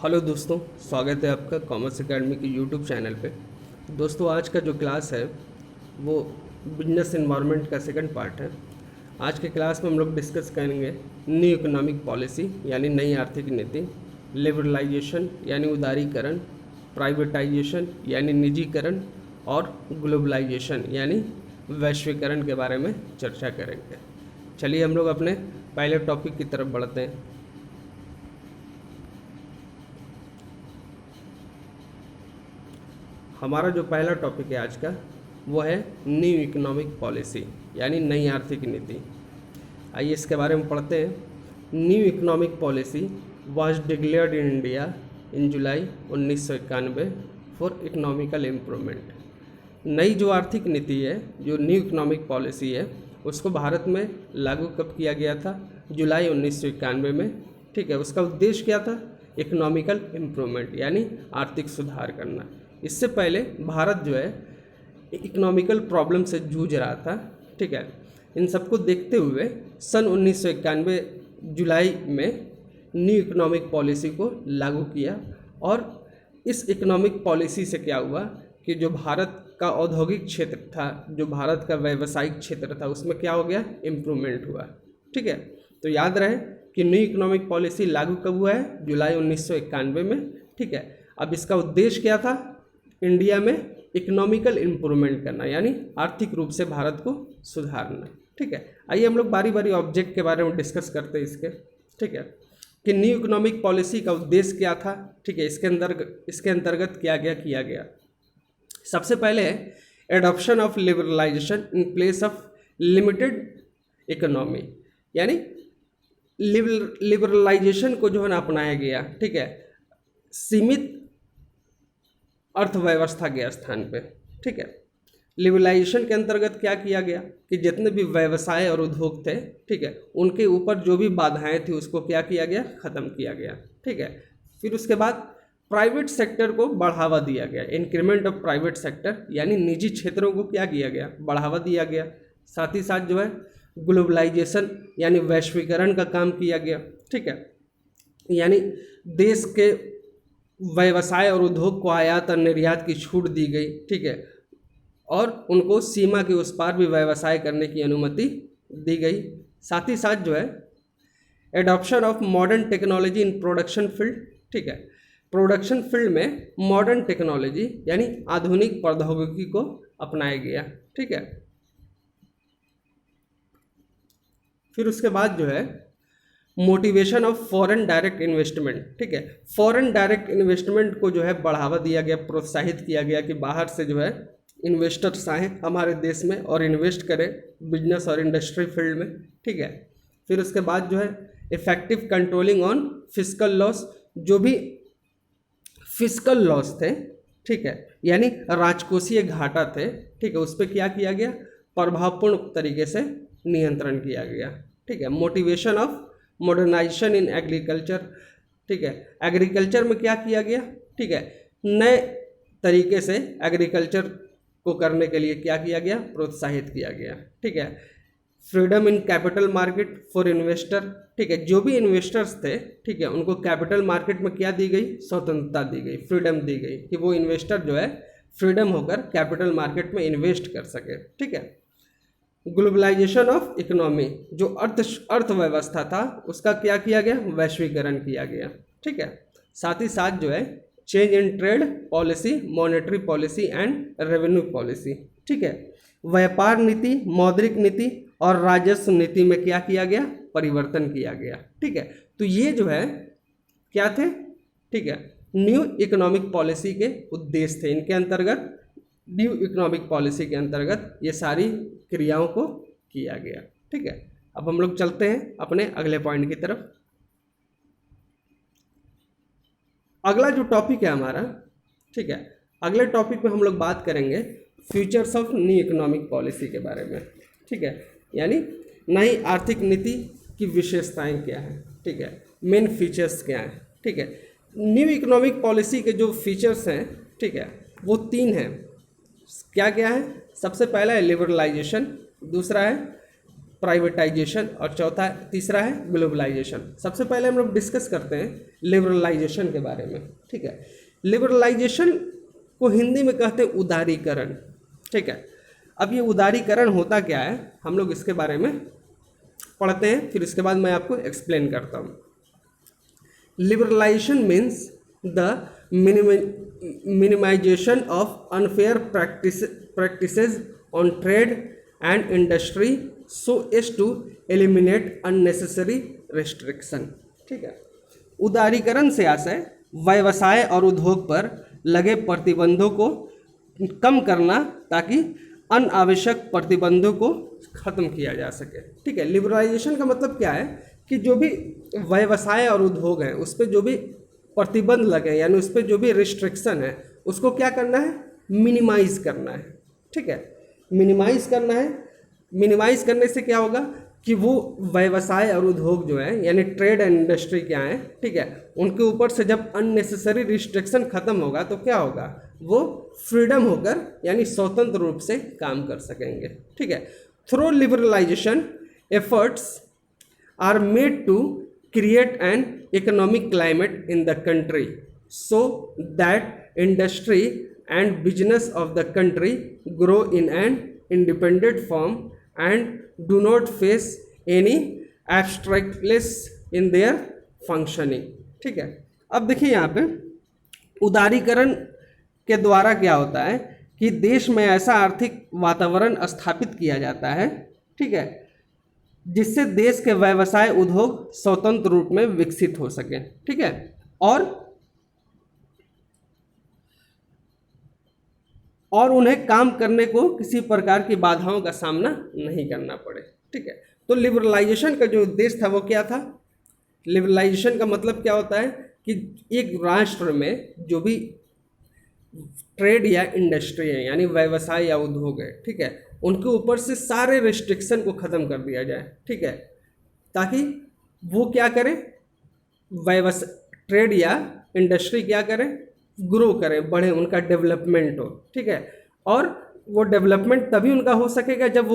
Hello दोस्तों, स्वागत है आपका कॉमर्स एकेडमी के यूट्यूब चैनल पे। दोस्तों, आज का जो क्लास है वो बिजनेस एनवायरनमेंट का सेकंड पार्ट है। आज के क्लास में हम लोग डिस्कस करेंगे न्यू इकोनॉमिक पॉलिसी यानी नई आर्थिक नीति, लिबरलाइजेशन यानी उदारीकरण, प्राइवेटाइजेशन यानी निजीकरण और ग्लोबलाइजेशन यानी वैश्वीकरण के बारे में चर्चा करेंगे। चलिए हम लोग अपने पहले टॉपिक की तरफ बढ़ते हैं। हमारा जो पहला टॉपिक है आज का वो है न्यू इकोनॉमिक पॉलिसी यानी नई आर्थिक नीति। आइए इसके बारे में पढ़ते हैं। New economic policy was declared in India in July 1991 for economical improvement. नई जो आर्थिक नीति है, जो न्यू इकोनॉमिक पॉलिसी है, उसको भारत में लागू कब किया गया था? जुलाई 1991 में। ठीक है, उसका उद्देश्य क्या था? इकोनॉमिकल इम्प्रूवमेंट यानी आर्थिक सुधार करना। इससे पहले भारत जो है इकोनॉमिकल प्रॉब्लम से जूझ रहा था। ठीक है, इन सबको देखते हुए सन 1991 जुलाई में न्यू इकोनॉमिक पॉलिसी को लागू किया। और इस इकोनॉमिक पॉलिसी से क्या हुआ कि जो भारत का औद्योगिक क्षेत्र था, जो भारत का व्यावसायिक क्षेत्र था, उसमें क्या हो गया? इम्प्रूवमेंट हुआ। ठीक है, तो याद रहे कि न्यू इकोनॉमिक पॉलिसी लागू कब हुआ है? जुलाई 1991 में। ठीक है, अब इसका उद्देश्य क्या था? इंडिया में इकोनॉमिकल इम्प्रूवमेंट करना यानी आर्थिक रूप से भारत को सुधारना। ठीक है, आइए हम लोग बारी बारी ऑब्जेक्ट के बारे में डिस्कस करते हैं इसके। ठीक है, कि न्यू इकोनॉमिक पॉलिसी का उद्देश्य क्या था? ठीक है, इसके अंतर्गत क्या क्या किया गया? सबसे पहले adoption of liberalization in place of limited economy यानी लिबरलाइजेशन को जो है ना अपनाया गया। ठीक है, सीमित अर्थव्यवस्था के स्थान पे। ठीक है, लिबरलाइजेशन के अंतर्गत क्या किया गया कि जितने भी व्यवसाय और उद्योग थे, ठीक है, उनके ऊपर जो भी बाधाएं थी उसको क्या किया गया? ख़त्म किया गया। ठीक है, फिर उसके बाद प्राइवेट सेक्टर को बढ़ावा दिया गया। इंक्रीमेंट ऑफ प्राइवेट सेक्टर यानी निजी क्षेत्रों को क्या किया गया? बढ़ावा दिया गया। साथ ही साथ जो है ग्लोबलाइजेशन यानी वैश्वीकरण का काम किया गया। ठीक है, यानी देश के व्यवसाय और उद्योग को आयात और निर्यात की छूट दी गई। ठीक है, और उनको सीमा के उस पार भी व्यवसाय करने की अनुमति दी गई। साथ ही साथ जो है adoption of modern technology in production field. ठीक है, प्रोडक्शन फील्ड में मॉडर्न टेक्नोलॉजी यानी आधुनिक प्रौद्योगिकी को अपनाया गया। ठीक है, फिर उसके बाद जो है motivation of foreign direct investment. ठीक है, फॉरेन डायरेक्ट इन्वेस्टमेंट को जो है बढ़ावा दिया गया, प्रोत्साहित किया गया कि बाहर से जो है इन्वेस्टर्स आएँ हमारे देश में और इन्वेस्ट करें बिजनेस और इंडस्ट्री फील्ड में। ठीक है, फिर उसके बाद जो है effective controlling on fiscal loss, जो भी फिस्कल लॉस थे, ठीक है, यानी राजकोषीय घाटा थे, ठीक है, उस पर क्या किया गया? प्रभावपूर्ण तरीके से नियंत्रण किया गया। ठीक है, motivation of modernization in agriculture. ठीक है, एग्रीकल्चर में क्या किया गया? ठीक है, नए तरीके से एग्रीकल्चर को करने के लिए क्या किया गया? प्रोत्साहित किया गया। ठीक है, freedom in capital market for investor. ठीक है, जो भी इन्वेस्टर्स थे, ठीक है, उनको कैपिटल मार्केट में क्या दी गई? स्वतंत्रता दी गई, फ्रीडम दी गई कि वो इन्वेस्टर जो है फ्रीडम होकर कैपिटल मार्केट में इन्वेस्ट कर सके। ठीक है, ग्लोबलाइजेशन ऑफ इकोनॉमी, जो अर्थव्यवस्था था उसका क्या किया गया? वैश्वीकरण किया गया। ठीक है, साथ ही साथ जो है change in trade policy, monetary policy and revenue policy. ठीक है, व्यापार नीति, मौद्रिक नीति और राजस्व नीति में क्या किया गया? परिवर्तन किया गया। ठीक है, तो ये जो है क्या थे? ठीक है, न्यू इकोनॉमिक पॉलिसी के उद्देश्य थे। इनके अंतर्गत न्यू इकोनॉमिक पॉलिसी के अंतर्गत ये सारी क्रियाओं को किया गया। ठीक है, अब हम लोग चलते हैं अपने अगले पॉइंट की तरफ। अगला जो टॉपिक है हमारा, ठीक है, अगले टॉपिक में हम लोग बात करेंगे futures of new economic policy के बारे में। ठीक है, यानी नई आर्थिक नीति की विशेषताएं क्या हैं? ठीक है, मेन फीचर्स क्या हैं? ठीक है, न्यू इकोनॉमिक पॉलिसी के जो फीचर्स हैं, ठीक है, वो 3 हैं। क्या क्या है? सबसे पहला है लिबरलाइजेशन, दूसरा है प्राइवेटाइजेशन और चौथा तीसरा है ग्लोबलाइजेशन। सबसे पहले हम लोग डिस्कस करते हैं लिबरलाइजेशन के बारे में, ठीक है। लिबरलाइजेशन को हिंदी में कहते हैं उदारीकरण, ठीक है। अब ये उदारीकरण होता क्या है, हम लोग इसके बारे में पढ़ते हैं, फिर इसके बाद मैं आपको एक्सप्लेन करता हूँ। Liberalization means the minimization of unfair practices on trade and industry so as to eliminate unnecessary restriction, ठीक है। उदारीकरण से आशय व्यवसाय और उद्योग पर लगे प्रतिबंधों को कम करना ताकि अनावश्यक प्रतिबंधों को खत्म किया जा सके, ठीक है। लिबरलाइजेशन का मतलब क्या है कि जो भी व्यवसाय और उद्योग है उस पर जो भी प्रतिबंध लगे यानी उस पर जो भी रिस्ट्रिक्शन है उसको क्या करना है, मिनिमाइज करना है, ठीक है। मिनिमाइज करना है। मिनिमाइज करने से क्या होगा कि वो व्यवसाय और उद्योग जो है यानी ट्रेड एंड इंडस्ट्री क्या है, ठीक है, उनके ऊपर से जब अननेसेसरी रिस्ट्रिक्शन खत्म होगा तो क्या होगा, वो फ्रीडम होकर यानी स्वतंत्र रूप से काम कर सकेंगे, ठीक है। Through liberalization efforts are made to create an economic climate in the country so that industry and business of the country grow in an independent form and do not face any abstractness in their functioning, ठीक है। अब देखिए यहाँ पे उदारीकरण के द्वारा क्या होता है कि देश में ऐसा आर्थिक वातावरण स्थापित किया जाता है, ठीक है, जिससे देश के व्यवसाय उद्योग स्वतंत्र रूप में विकसित हो सके, ठीक है, और उन्हें काम करने को किसी प्रकार की बाधाओं का सामना नहीं करना पड़े, ठीक है। तो लिबरलाइजेशन का जो उद्देश्य था वो क्या था, लिबरलाइजेशन का मतलब क्या होता है कि एक राष्ट्र में जो भी ट्रेड या इंडस्ट्री है यानी व्यवसाय या उद्योग है, ठीक है, उनके ऊपर से सारे रिस्ट्रिक्शन को ख़त्म कर दिया जाए, ठीक है, ताकि वो क्या करें, ट्रेड या इंडस्ट्री क्या करें, ग्रो करें, बढ़े, उनका डेवलपमेंट हो, ठीक है। और वो डेवलपमेंट तभी उनका हो सकेगा जब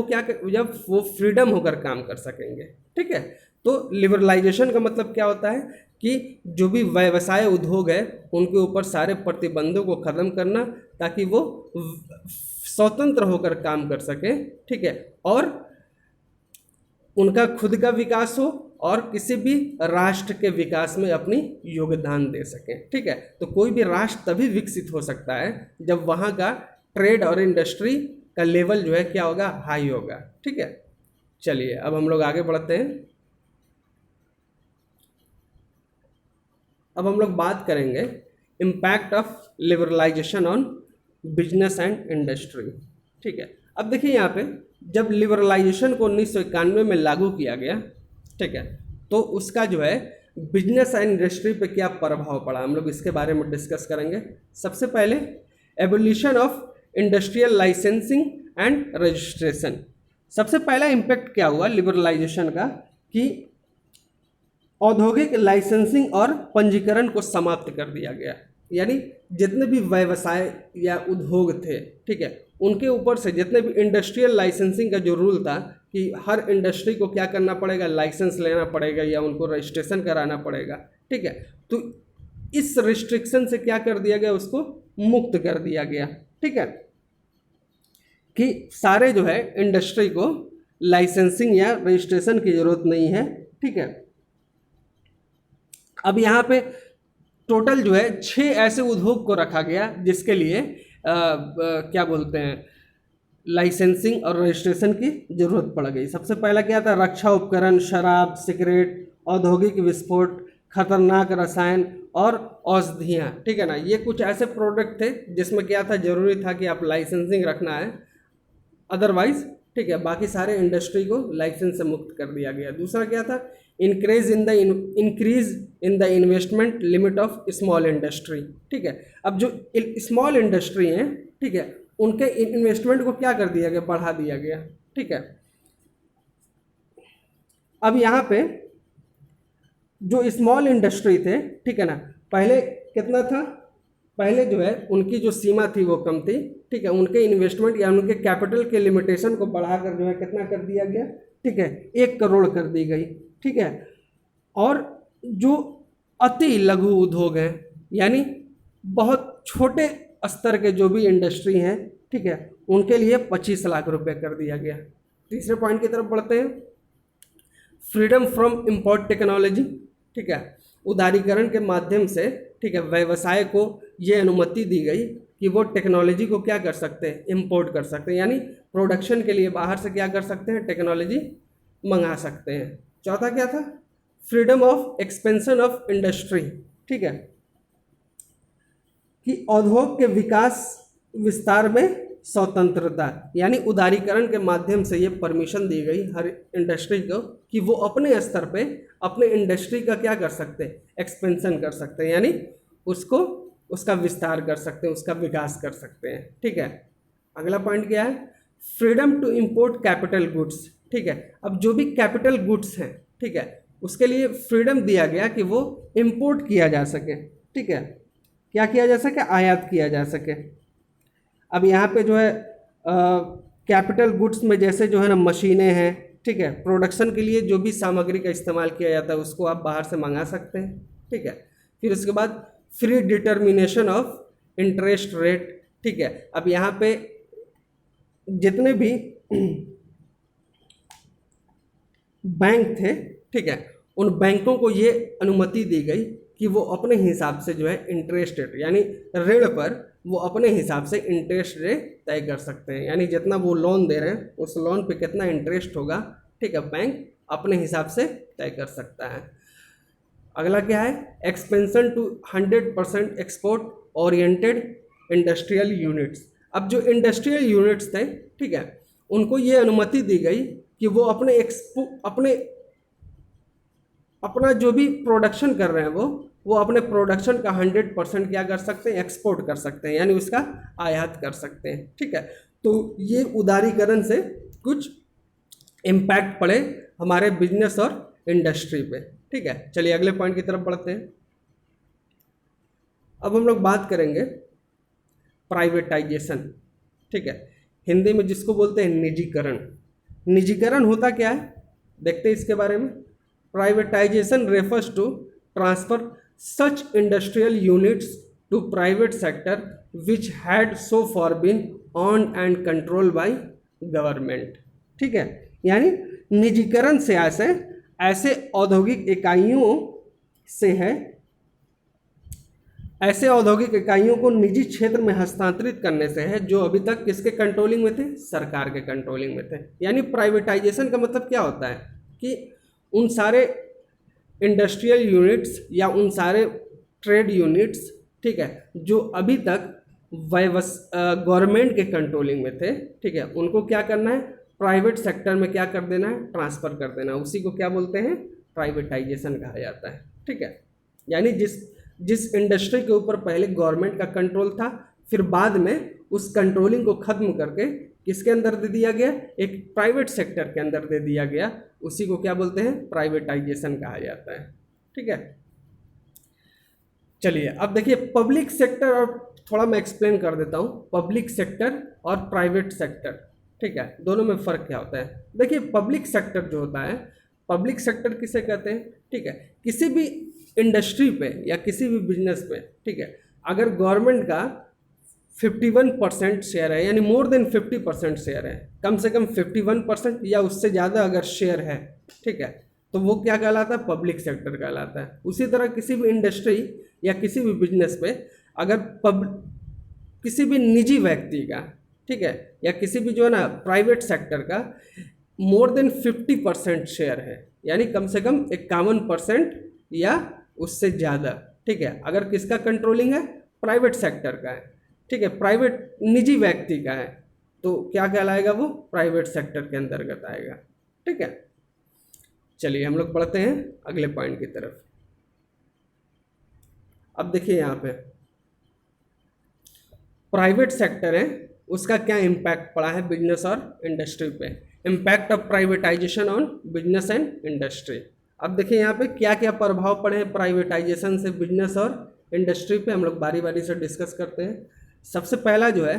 वो फ्रीडम होकर काम कर सकेंगे, ठीक है। तो लिबरलाइजेशन का मतलब क्या होता है कि जो भी व्यवसाय उद्योग है उनके ऊपर सारे प्रतिबंधों को ख़त्म करना ताकि वो स्वतंत्र होकर काम कर सके, ठीक है, और उनका खुद का विकास हो और किसी भी राष्ट्र के विकास में अपनी योगदान दे सकें, ठीक है। तो कोई भी राष्ट्र तभी विकसित हो सकता है जब वहाँ का ट्रेड और इंडस्ट्री का लेवल जो है क्या होगा, हाई होगा, ठीक है। चलिए अब हम लोग आगे बढ़ते हैं। अब हम लोग बात करेंगे impact of liberalization on business and industry, ठीक है। अब देखिए यहाँ पे जब लिबरलाइजेशन को 1991 में लागू किया गया, ठीक है, तो उसका जो है बिजनेस एंड इंडस्ट्री पे क्या प्रभाव पड़ा, हम लोग इसके बारे में डिस्कस करेंगे। सबसे पहले abolition of industrial licensing and registration. सबसे पहला इम्पैक्ट क्या हुआ लिबरलाइजेशन का कि औद्योगिक लाइसेंसिंग और पंजीकरण को समाप्त कर दिया गया, यानी जितने भी व्यवसाय या उद्योग थे, ठीक है, उनके ऊपर से जितने भी इंडस्ट्रियल लाइसेंसिंग का जो रूल था कि हर इंडस्ट्री को क्या करना पड़ेगा, लाइसेंस लेना पड़ेगा या उनको रजिस्ट्रेशन कराना पड़ेगा, ठीक है। तो इस रिस्ट्रिक्शन से क्या कर दिया गया, उसको मुक्त कर दिया गया, ठीक है, कि सारे जो है इंडस्ट्री को लाइसेंसिंग या रजिस्ट्रेशन की ज़रूरत नहीं है, ठीक है। अब यहाँ पे टोटल जो है 6 ऐसे उद्योग को रखा गया जिसके लिए क्या बोलते हैं, लाइसेंसिंग और रजिस्ट्रेशन की ज़रूरत पड़ गई। सबसे पहला क्या था, रक्षा उपकरण, शराब, सिगरेट, औद्योगिक विस्फोट, खतरनाक रसायन और औषधियाँ, ठीक है ना। ये कुछ ऐसे प्रोडक्ट थे जिसमें क्या था, ज़रूरी था कि आप लाइसेंसिंग रखना है, अदरवाइज, ठीक है, बाकी सारे इंडस्ट्री को लाइसेंस से मुक्त कर दिया गया। दूसरा क्या था, increase in the investment limit of small industry, ठीक है। अब जो स्मॉल इंडस्ट्री हैं, ठीक है, उनके इन्वेस्टमेंट को क्या कर दिया गया, बढ़ा दिया गया, ठीक है। अब यहाँ पे जो स्मॉल इंडस्ट्री थे, ठीक है ना, पहले कितना था, पहले जो है उनकी जो सीमा थी वो कम थी, ठीक है, उनके इन्वेस्टमेंट या उनके कैपिटल के लिमिटेशन को बढ़ाकर जो है कितना कर दिया गया, ठीक है, 1 करोड़ कर दी गई। ठीक है, और जो अति लघु उद्योग हैं, यानी बहुत छोटे स्तर के जो भी इंडस्ट्री हैं, ठीक है, उनके लिए 25 लाख रुपए कर दिया गया। तीसरे पॉइंट की तरफ बढ़ते हैं, फ्रीडम फ्रॉम इम्पोर्ट टेक्नोलॉजी। ठीक है, उदारीकरण के माध्यम से, ठीक है, व्यवसाय को ये अनुमति दी गई कि वो टेक्नोलॉजी को क्या कर सकते हैं, इम्पोर्ट कर सकते हैं, यानी प्रोडक्शन के लिए बाहर से क्या कर सकते हैं, टेक्नोलॉजी मंगा सकते हैं। चौथा क्या था, freedom of expansion of industry. ठीक है, कि उद्योग के विकास विस्तार में स्वतंत्रता, यानी उदारीकरण के माध्यम से ये परमिशन दी गई हर इंडस्ट्री को कि वो अपने स्तर पे अपने इंडस्ट्री का क्या कर सकते हैं, एक्सपेंशन कर सकते हैं, यानी उसको उसका विस्तार कर सकते हैं, उसका विकास कर सकते हैं। ठीक है, अगला पॉइंट क्या है, freedom to import capital goods. ठीक है, अब जो भी कैपिटल गुड्स हैं, ठीक है, उसके लिए फ्रीडम दिया गया कि वो इम्पोर्ट किया जा सके। ठीक है, क्या किया जा सके, आयात किया जा सके। अब यहाँ पे जो है कैपिटल गुड्स में जैसे जो है ना मशीनें हैं, ठीक है, प्रोडक्शन के लिए जो भी सामग्री का इस्तेमाल किया जाता है उसको आप बाहर से मंगा सकते हैं। ठीक है, फिर उसके बाद free determination of interest rate. ठीक है, अब यहाँ पे जितने भी बैंक थे, ठीक है, उन बैंकों को ये अनुमति दी गई कि वो अपने हिसाब से जो है इंटरेस्ट रेट, यानी ऋण पर वो अपने हिसाब से इंटरेस्ट रेट तय कर सकते हैं, यानी जितना वो लोन दे रहे हैं उस लोन पे कितना इंटरेस्ट होगा, ठीक है, बैंक अपने हिसाब से तय कर सकता है। अगला क्या है, expansion to 100% export oriented industrial units. अब जो इंडस्ट्रियल यूनिट्स थे, ठीक है, उनको ये अनुमति दी गई कि वो अपना जो भी प्रोडक्शन कर रहे हैं वो अपने प्रोडक्शन का 100% क्या कर सकते हैं, एक्सपोर्ट कर सकते हैं, यानी उसका आयात कर सकते हैं। ठीक है, तो ये उदारीकरण से कुछ इम्पैक्ट पड़े हमारे बिजनेस और इंडस्ट्री पे। ठीक है, चलिए अगले पॉइंट की तरफ बढ़ते हैं। अब हम लोग बात करेंगे प्राइवेटाइजेशन। ठीक है, हिंदी में जिसको बोलते हैं निजीकरण। निजीकरण होता क्या है, देखते हैं इसके बारे में। Privatization refers to transfer such industrial units to private sector which had so far been on and control by government. ठीक है, यानी निजीकरण से ऐसे औद्योगिक इकाइयों से है, ऐसे औद्योगिक इकाइयों को निजी क्षेत्र में हस्तांतरित करने से है जो अभी तक किसके कंट्रोलिंग में थे, सरकार के कंट्रोलिंग में थे। यानी प्राइवेटाइजेशन का मतलब क्या होता है कि उन सारे इंडस्ट्रियल यूनिट्स या उन सारे ट्रेड यूनिट्स, ठीक है, जो अभी तक गवर्नमेंट के कंट्रोलिंग में थे, ठीक है, उनको क्या करना है, प्राइवेट सेक्टर में क्या कर देना है, ट्रांसफ़र कर देना। उसी को क्या बोलते हैं, प्राइवेटाइजेशन कहा जाता है। ठीक है, यानी जिस इंडस्ट्री के ऊपर पहले गवर्नमेंट का कंट्रोल था, फिर बाद में उस कंट्रोलिंग को ख़त्म करके किसके अंदर दे दिया गया, एक प्राइवेट सेक्टर के अंदर दे दिया गया। उसी को क्या बोलते हैं, प्राइवेटाइजेशन कहा जाता है। ठीक है, चलिए अब देखिए पब्लिक सेक्टर, और थोड़ा मैं एक्सप्लेन कर देता हूँ पब्लिक सेक्टर और प्राइवेट सेक्टर। ठीक है, दोनों में फ़र्क क्या होता है। देखिए पब्लिक सेक्टर जो होता है, पब्लिक सेक्टर किसे कहते हैं, ठीक है, किसी भी इंडस्ट्री पे या किसी भी बिजनेस पे, ठीक है, अगर गवर्नमेंट का 51% शेयर है, यानी मोर देन 50% शेयर है, कम से कम 51% या उससे ज़्यादा अगर शेयर है, ठीक है, तो वो क्या कहलाता है, पब्लिक सेक्टर कहलाता है। उसी तरह किसी भी इंडस्ट्री या किसी भी बिजनेस पे अगर किसी भी निजी व्यक्ति का, ठीक है, या किसी भी जो है ना प्राइवेट सेक्टर का मोर देन 50% शेयर है, यानी कम से कम 51% या उससे ज़्यादा, ठीक है, अगर किसका कंट्रोलिंग है, प्राइवेट सेक्टर का है, ठीक है, प्राइवेट निजी व्यक्ति का है, तो क्या कहलाएगा, वो प्राइवेट सेक्टर के अंतर्गत आएगा। ठीक है, चलिए हम लोग बढ़ते हैं अगले पॉइंट की तरफ। अब देखिए यहाँ पे प्राइवेट सेक्टर है, उसका क्या इम्पैक्ट पड़ा है बिजनेस और इंडस्ट्री पे। Impact of privatisation on business and industry. अब देखिए यहाँ पे क्या क्या प्रभाव पड़े हैं प्राइवेटाइजेशन से बिजनेस और इंडस्ट्री पे, हम लोग बारी बारी से डिस्कस करते हैं। सबसे पहला जो है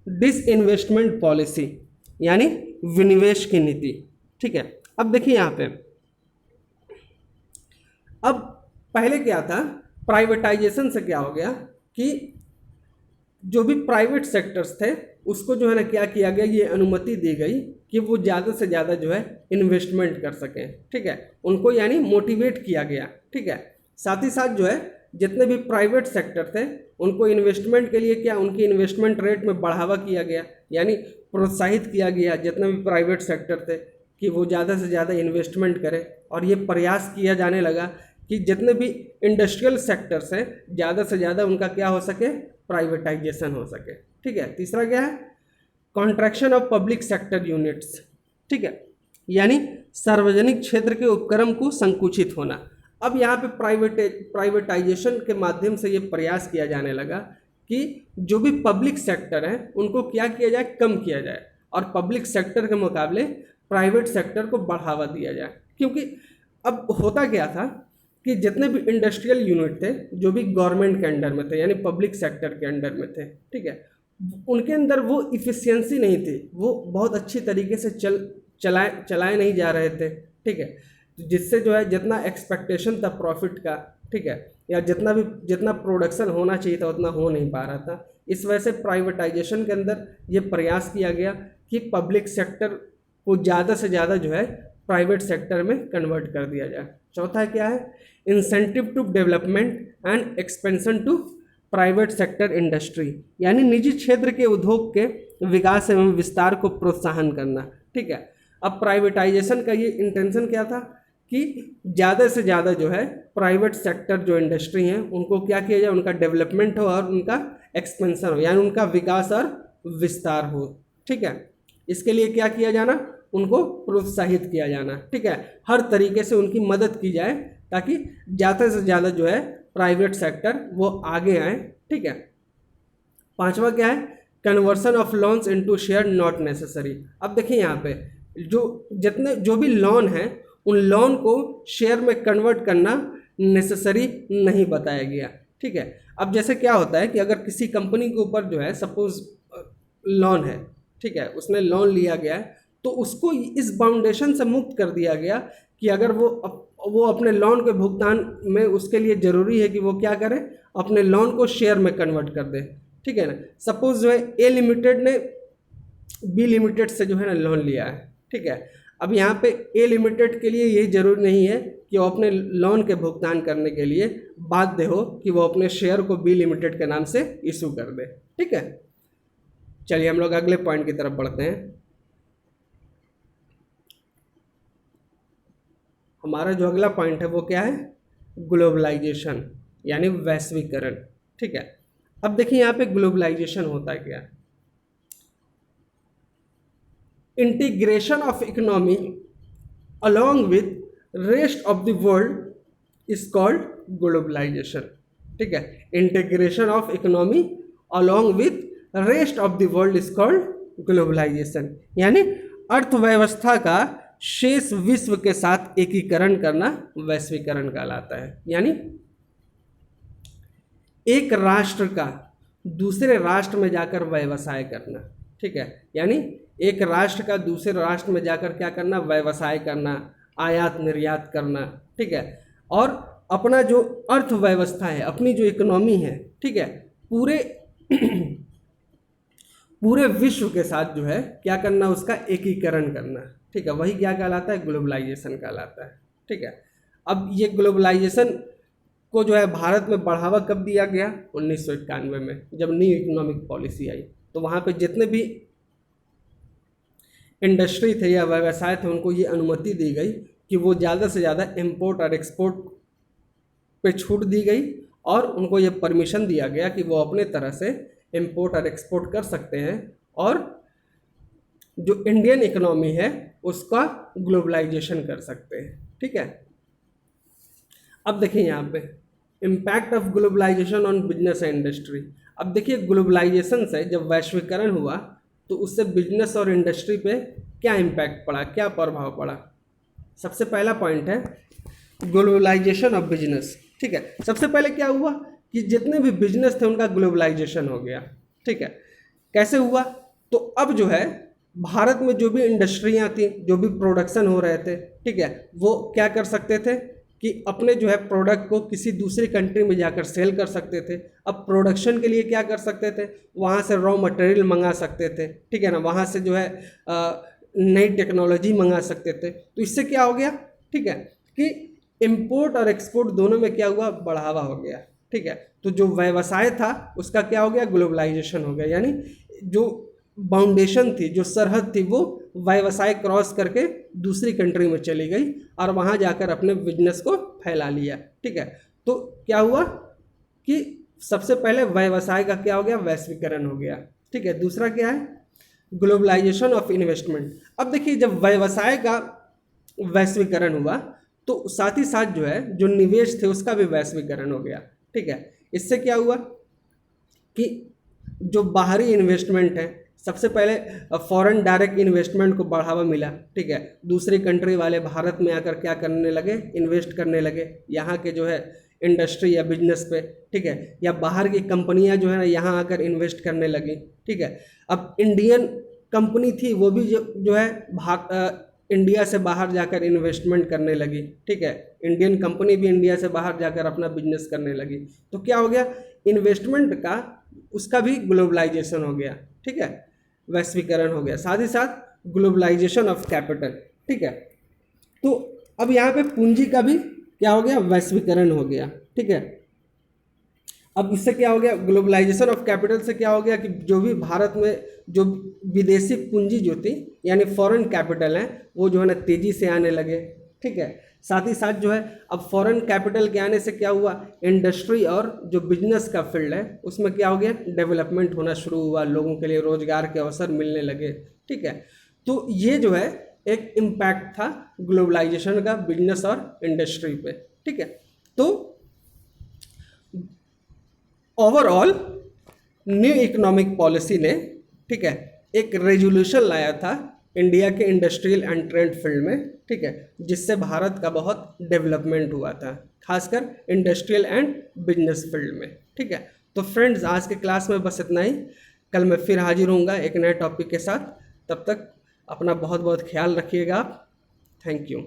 डिसइन्वेस्टमेंट पॉलिसी, यानी विनिवेश की नीति। ठीक है, अब देखिए यहाँ पे, अब पहले क्या था, प्राइवेटाइजेशन से क्या हो गया कि जो भी प्राइवेट सेक्टर्स थे उसको जो है ना क्या किया गया, ये अनुमति दी गई कि वो ज़्यादा से ज़्यादा जो है इन्वेस्टमेंट कर सकें। ठीक है, उनको यानी मोटिवेट किया गया। ठीक है, साथ ही साथ जो है जितने भी प्राइवेट सेक्टर थे उनको इन्वेस्टमेंट के लिए क्या, उनकी इन्वेस्टमेंट रेट में बढ़ावा किया गया, यानी प्रोत्साहित किया गया जितने भी प्राइवेट सेक्टर थे कि वो ज़्यादा से ज़्यादा इन्वेस्टमेंट करें। और ये प्रयास किया जाने लगा कि जितने भी इंडस्ट्रियल सेक्टर्स हैं ज़्यादा से ज़्यादा उनका क्या हो सके, प्राइवेटाइजेशन हो सके। ठीक है, तीसरा क्या है, contraction of public sector units. ठीक है, यानी सार्वजनिक क्षेत्र के उपक्रम को संकुचित होना। अब यहाँ पे प्राइवेटाइजेशन के माध्यम से ये प्रयास किया जाने लगा कि जो भी पब्लिक सेक्टर है उनको क्या किया जाए, कम किया जाए, और पब्लिक सेक्टर के मुकाबले प्राइवेट सेक्टर को बढ़ावा दिया जाए। क्योंकि अब होता क्या था कि जितने भी इंडस्ट्रियल यूनिट थे जो भी गवर्नमेंट के अंडर में थे, यानी पब्लिक सेक्टर के अंडर में थे, ठीक है, उनके अंदर वो इफ़िशियंसी नहीं थी, वो बहुत अच्छी तरीके से चलाए नहीं जा रहे थे। ठीक है, जिससे जो है जितना एक्सपेक्टेशन था प्रॉफिट का, ठीक है, या जितना प्रोडक्शन होना चाहिए था उतना हो नहीं पा रहा था। इस वजह से प्राइवेटाइजेशन के अंदर ये प्रयास किया गया कि पब्लिक सेक्टर को ज़्यादा से ज़्यादा जो है प्राइवेट सेक्टर में कन्वर्ट कर दिया जाए। चौथा क्या है, incentive to development and expansion to private sector industry, यानी निजी क्षेत्र के उद्योग के विकास एवं विस्तार को प्रोत्साहन करना। ठीक है, अब प्राइवेटाइजेशन का ये इंटेंशन क्या था कि ज़्यादा से ज़्यादा जो है प्राइवेट सेक्टर जो इंडस्ट्री हैं उनको क्या किया जाए, उनका डेवलपमेंट हो और उनका एक्सपेंशन हो, यानी उनका विकास और विस्तार हो। ठीक है, इसके लिए क्या किया जाना, उनको प्रोत्साहित किया जाना। ठीक है, हर तरीके से उनकी मदद की जाए ताकि ज़्यादा से ज़्यादा जो है प्राइवेट सेक्टर वो आगे आए। ठीक है, पांचवा क्या है, conversion of loans into share not necessary. अब देखिए यहाँ पे जो भी लोन है उन लोन को शेयर में कन्वर्ट करना नेसेसरी नहीं बताया गया। ठीक है, अब जैसे क्या होता है कि अगर किसी कंपनी के ऊपर जो है सपोज लोन है, ठीक है, उसने लोन लिया गया है, तो उसको इस बाउंडेशन से मुक्त कर दिया गया कि अगर वो अपने लोन के भुगतान में उसके लिए ज़रूरी है कि वो क्या करे, अपने लोन को शेयर में कन्वर्ट कर दे। ठीक है ना, सपोज जो है ए लिमिटेड ने बी लिमिटेड से जो है ना लोन लिया है। ठीक है, अब यहाँ पे ए लिमिटेड के लिए यही जरूरी नहीं है कि वो अपने लोन के भुगतान करने के लिए बाध्य हो कि वो अपने शेयर को बी लिमिटेड के नाम से इशू कर दे। ठीक है, चलिए हम लोग अगले पॉइंट की तरफ बढ़ते हैं। हमारा जो अगला पॉइंट है वो क्या है, ग्लोबलाइजेशन यानी वैश्वीकरण। ठीक है, अब देखिए यहाँ पे ग्लोबलाइजेशन होता है क्या, integration of economy along with rest of the world is called globalization। ठीक है, integration of economy along with rest of the world is called globalization, यानी अर्थव्यवस्था का शेष विश्व के साथ एकीकरण करना वैश्वीकरण कहलाता है। यानी एक राष्ट्र का दूसरे राष्ट्र में जाकर व्यवसाय करना। ठीक है, यानी एक राष्ट्र का दूसरे राष्ट्र में जाकर क्या करना, व्यवसाय करना, आयात निर्यात करना। ठीक है, और अपना जो अर्थव्यवस्था है, अपनी जो इकोनॉमी है, ठीक है, पूरे विश्व के साथ जो है क्या करना, उसका एकीकरण करना। ठीक है, वही क्या कहलाता है, ग्लोबलाइजेशन कहलाता है। ठीक है, अब ये ग्लोबलाइजेशन को जो है भारत में बढ़ावा कब दिया गया, 1991 में, जब न्यू इकोनॉमिक पॉलिसी आई। तो वहाँ पे जितने भी इंडस्ट्री थे या व्यवसाय थे उनको ये अनुमति दी गई कि वो ज़्यादा से ज़्यादा इंपोर्ट और एक्सपोर्ट पे छूट दी गई, और उनको ये परमिशन दिया गया कि वो अपने तरह से इंपोर्ट और एक्सपोर्ट कर सकते हैं, और जो इंडियन इकोनॉमी है उसका ग्लोबलाइजेशन कर सकते हैं। ठीक है, अब देखिए यहाँ पे impact of globalization on business and industry. अब देखिए ग्लोबलाइजेशन से जब वैश्वीकरण हुआ तो उससे बिजनेस और इंडस्ट्री पे क्या इम्पैक्ट पड़ा, क्या प्रभाव पड़ा। सबसे पहला पॉइंट है ग्लोबलाइजेशन ऑफ बिजनेस। ठीक है, सबसे पहले क्या हुआ कि जितने भी बिजनेस थे उनका ग्लोबलाइजेशन हो गया। ठीक है, कैसे हुआ, तो अब जो है भारत में जो भी इंडस्ट्रियां थी, जो भी प्रोडक्शन हो रहे थे, ठीक है, वो क्या कर सकते थे कि अपने जो है प्रोडक्ट को किसी दूसरी कंट्री में जाकर सेल कर सकते थे। अब प्रोडक्शन के लिए क्या कर सकते थे, वहाँ से रॉ मटेरियल मंगा सकते थे, ठीक है ना, वहाँ से जो है नई टेक्नोलॉजी मंगा सकते थे। तो इससे क्या हो गया, ठीक है, कि इंपोर्ट और एक्सपोर्ट दोनों में क्या हुआ, बढ़ावा हो गया, ठीक है। तो जो व्यवसाय था उसका क्या हो गया, ग्लोबलाइजेशन हो गया, यानी जो बाउंडेशन थी, जो सरहद थी, वो व्यवसाय क्रॉस करके दूसरी कंट्री में चली गई और वहाँ जाकर अपने बिजनेस को फैला लिया, ठीक है। तो क्या हुआ कि सबसे पहले व्यवसाय का क्या हो गया, वैश्वीकरण हो गया, ठीक है। दूसरा क्या है, ग्लोबलाइजेशन ऑफ इन्वेस्टमेंट। अब देखिए जब व्यवसाय का वैश्वीकरण हुआ तो साथ ही साथ जो है जो निवेश थे उसका भी वैश्वीकरण हो गया, ठीक है। इससे क्या हुआ कि जो बाहरी इन्वेस्टमेंट है, सबसे पहले फॉरेन डायरेक्ट इन्वेस्टमेंट को बढ़ावा मिला, ठीक है। दूसरी कंट्री वाले भारत में आकर क्या करने लगे, इन्वेस्ट करने लगे यहाँ के जो है इंडस्ट्री या बिजनेस पे, ठीक है, या बाहर की कंपनियां जो है ना यहाँ आकर इन्वेस्ट करने लगी, ठीक है। अब इंडियन कंपनी थी वो भी जो है इंडिया से बाहर जाकर इन्वेस्टमेंट करने लगी, ठीक है। इंडियन कंपनी भी इंडिया से बाहर जाकर अपना बिजनेस करने लगी। तो क्या हो गया, इन्वेस्टमेंट का उसका भी ग्लोबलाइजेशन हो गया, ठीक है, वैश्वीकरण हो गया। साथ ही साथ ग्लोबलाइजेशन ऑफ कैपिटल, ठीक है। तो अब यहाँ पे पूंजी का भी क्या हो गया, वैश्वीकरण हो गया, ठीक है। अब इससे क्या हो गया, ग्लोबलाइजेशन ऑफ कैपिटल से क्या हो गया कि जो भी भारत में जो विदेशी पूंजी जो थी यानी फॉरेन कैपिटल है वो जो है ना तेज़ी से आने लगे, ठीक है। साथ ही साथ जो है अब फॉरेन कैपिटल के आने से क्या हुआ, इंडस्ट्री और जो बिजनेस का फील्ड है उसमें क्या हो गया, डेवलपमेंट होना शुरू हुआ, लोगों के लिए रोजगार के अवसर मिलने लगे, ठीक है। तो ये जो है एक इम्पैक्ट था ग्लोबलाइजेशन का बिजनेस और इंडस्ट्री पे, ठीक है। तो ओवरऑल न्यू इकोनॉमिक पॉलिसी ने, ठीक है, एक रेजोल्यूशन लाया था इंडिया के इंडस्ट्रियल एंड ट्रेड फील्ड में, ठीक है, जिससे भारत का बहुत डेवलपमेंट हुआ था, खासकर इंडस्ट्रियल एंड बिजनेस फील्ड में, ठीक है। तो फ्रेंड्स आज के क्लास में बस इतना ही। कल मैं फिर हाजिर होऊंगा एक नए टॉपिक के साथ। तब तक अपना बहुत बहुत ख्याल रखिएगा आप। Thank you.